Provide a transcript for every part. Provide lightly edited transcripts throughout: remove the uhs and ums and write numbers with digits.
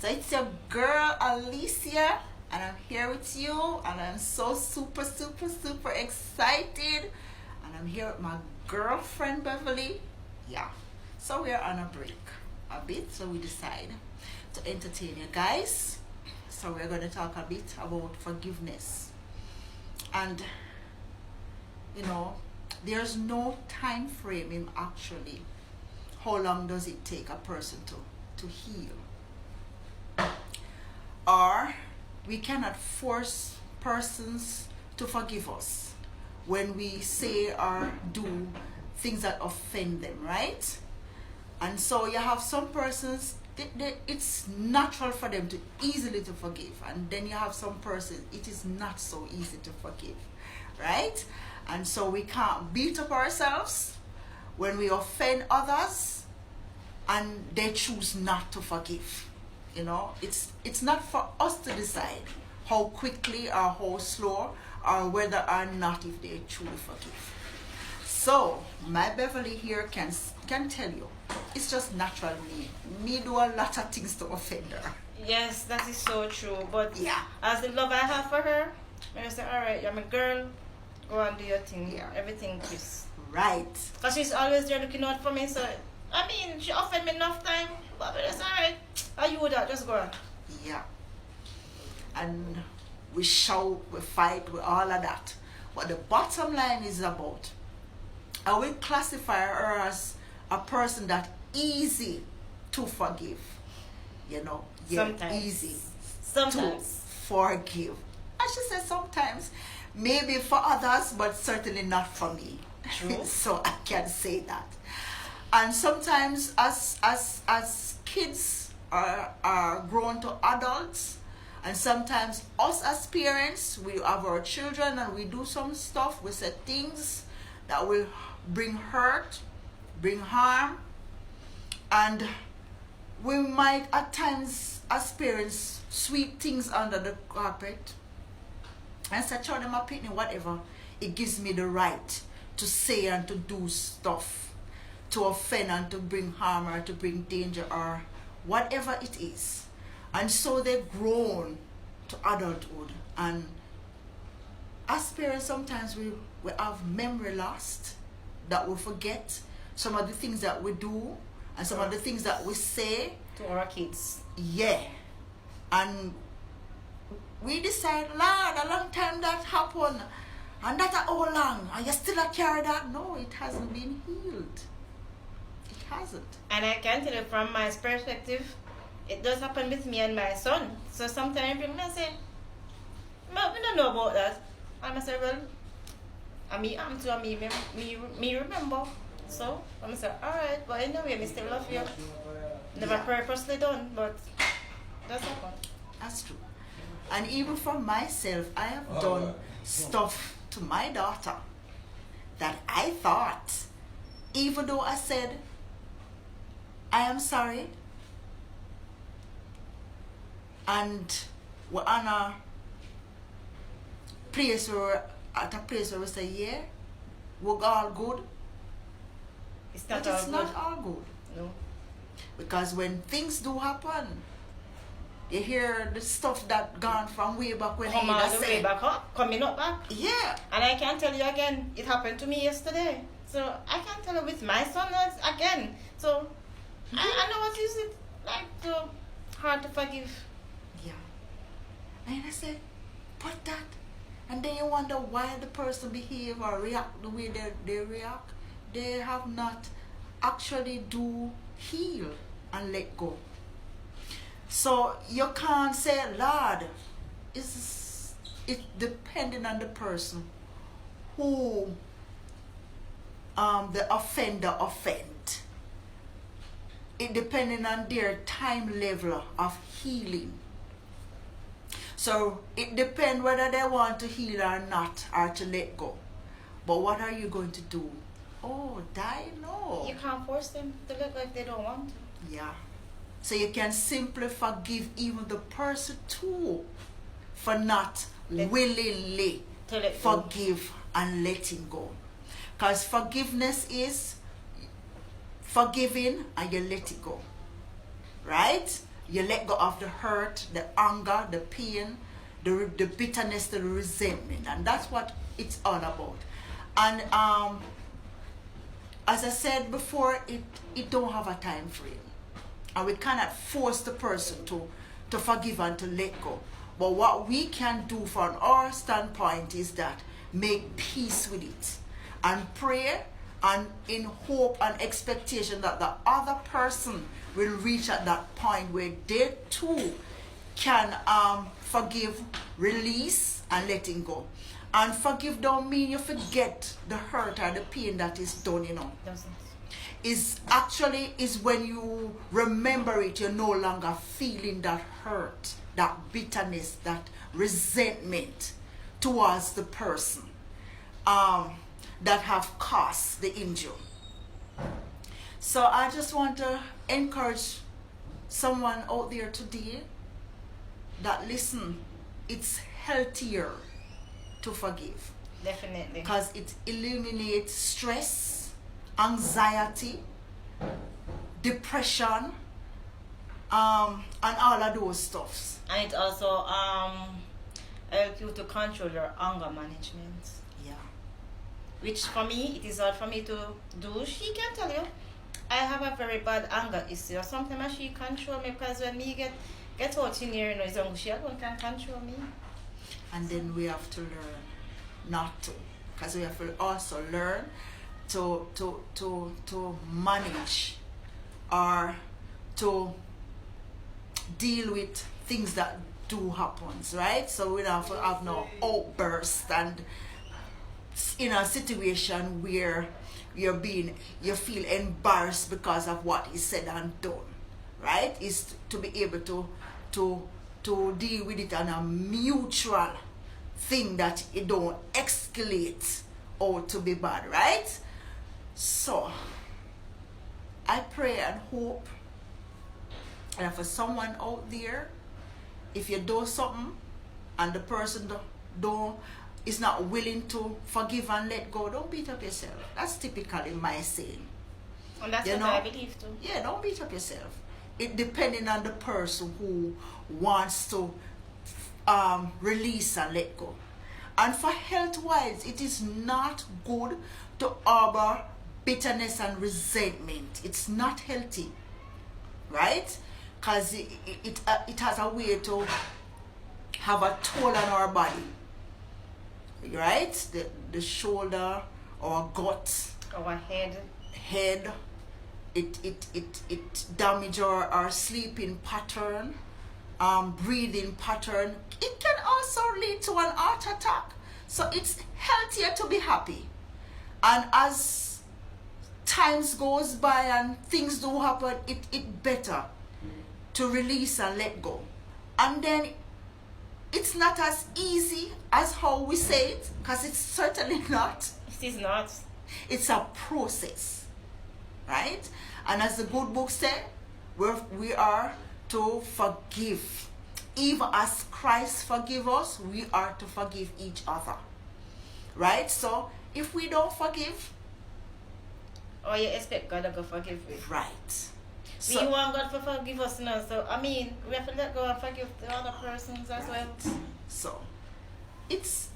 So it's your girl Alicia, and I'm here with you, and I'm so super excited. And I'm here with my girlfriend Beverly. Yeah. So we're on a break a bit, so we decide to entertain you guys. So we're going to talk a bit about forgiveness. And you know, there's no time frame in actually how long does it take a person to heal. Or we cannot force persons to forgive us when we say or do things that offend them, right? And so you have some persons, it's natural for them to easily to forgive, and then you have some persons it is not so easy to forgive, right? And so we can't beat up ourselves when we offend others and they choose not to forgive. You know, it's not for us to decide how quickly or how slow or whether or not if they truly forgive. So my Beverly here can tell you, it's just natural me do a lot of things to offend her. Yes, that is so true. But yeah, as the love I have for her, I say, all right, you're my girl, go and do your thing. Yeah. Everything is right. Because she's always there looking out for me. So I mean, she offered me enough time, but it's all right. Are you with that? Just go on. Yeah. And we shout, we fight, we all of that. But the bottom line is about, I will classify her as a person that easy to forgive. You know, yeah, sometimes. Easy sometimes. to forgive. I should say sometimes, maybe for others, but certainly not for me. True. So I can say that. And sometimes as kids are grown to adults, and sometimes us as parents, we have our children and we do some stuff, we say things that will bring hurt, bring harm, and we might at times as parents sweep things under the carpet and say, "Child, them a pitney, whatever." It gives me the right to say and to do stuff, to offend and to bring harm or to bring danger or whatever it is. And so they've grown to adulthood. And as parents, sometimes we have memory lost, that we forget some of the things that we do and some of the things that we say to our kids. Yeah. And we decide, Lord, a long time that happened, and that how long, and you still carry that? No, it hasn't been healed. It hasn't. And I can tell you from my perspective, it does happen with me and my son. So sometimes people say, "No, we don't know about that." And I say, "Well, me remember." So I'm say, "All right, but anyway, me still love you." Never purposely done, but that's happened. That's true. And even for myself, I have done stuff to my daughter that I thought, even though I said, "I am sorry," and we're on a place where we say, "Yeah, we're all good." It's But it's not all good. No. Because when things do happen, you hear the stuff that gone from way back when. Come all the way back up, coming up back. Yeah. And I can tell you again, it happened to me yesterday. So I can tell you with my son again. So I know what is it like to hard to forgive. Yeah. And I said, but that, and then you wonder why the person behave or react the way they react. They have not actually do heal and let go. So you can't say, Lord, it's depending on the person who the offender offend. It depending on their time level of healing. So it depends whether they want to heal or not, or to let go. But what are you going to do? Oh, die? No. You can't force them to look like they don't want to. Yeah. So you can simply forgive even the person too for not willingly forgive and letting go. Because forgiveness is forgiving and you let it go. Right? You let go of the hurt, the anger, the pain, the bitterness, the resentment. And that's what it's all about. And as I said before, it don't have a time frame. And we cannot force the person to forgive and to let go. But what we can do from our standpoint is that make peace with it and pray, and in hope and expectation that the other person will reach at that point where they too can forgive, release, and letting go. And forgive don't mean you forget the hurt or the pain that is done, Doesn't. Is actually is when you remember it, you're no longer feeling that hurt, that bitterness, that resentment towards the person that have caused the injury. So I just want to encourage someone out there today that listen, it's healthier to forgive. Definitely. Because it eliminates stress, anxiety, depression, and all of those stuffs. And it also helps you to control your anger management. Yeah. Which for me, it is hard for me to do. She can tell you, I have a very bad anger issue. Sometimes she control me because when me get out in here, it's only she alone can control me. And then we have to learn not to, because we have to also learn to manage or to deal with things that do happens, right? So we don't have no outburst and in a situation where you feel embarrassed because of what is said and done, right? Is to be able to deal with it on a mutual thing that it don't escalate or to be bad, right? So I pray and hope, and for someone out there, if you do something and the person is not willing to forgive and let go, don't beat up yourself. That's typically my saying. And that's what I believe too. Yeah, don't beat up yourself. It depending on the person who wants to release and let go. And for health-wise, it is not good to harbor bitterness and resentment. It's not healthy, right? Because it has a way to have a toll on our body, right? The shoulder, our gut, our head, it damage our sleeping pattern, breathing pattern. It can also lead to an heart attack. So it's healthier to be happy. And as times goes by and things do happen, it better to release and let go. And then it's not as easy as how we say it, because it's certainly not. It is not. It's a process, right? And as the good book said, we are to forgive. Even as Christ forgive us, we are to forgive each other, right? So if we don't forgive, or you expect God to forgive you, right? We want God to forgive us now, so I mean, we have to let go and forgive the other persons as well. So it's,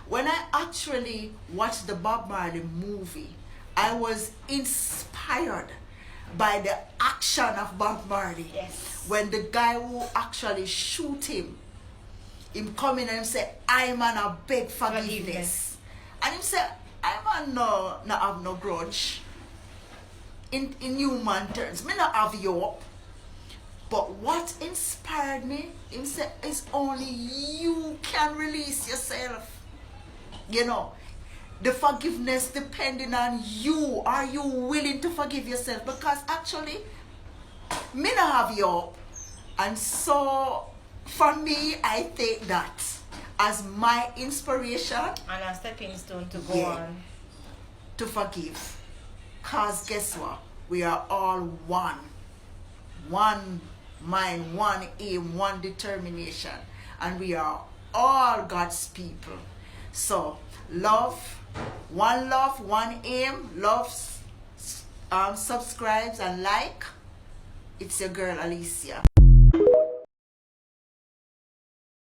when I actually watched the Bob Marley movie, I was inspired by the action of Bob Marley. Yes. When the guy who actually shoot him come in and him say, I man a beg forgiveness. And him say, I man no have no grudge. In human terms, me not have you up. But what inspired me, him say, is only you can release yourself. The forgiveness depending on you. Are you willing to forgive yourself? Because actually, me not have you up. And so, for me, I take that as my inspiration. And a stepping stone to go on. To forgive. Because guess what? We are all one. One mind, one aim, one determination. And we are all God's people. So, love, one aim, love, subscribes and like. It's your girl Alicia.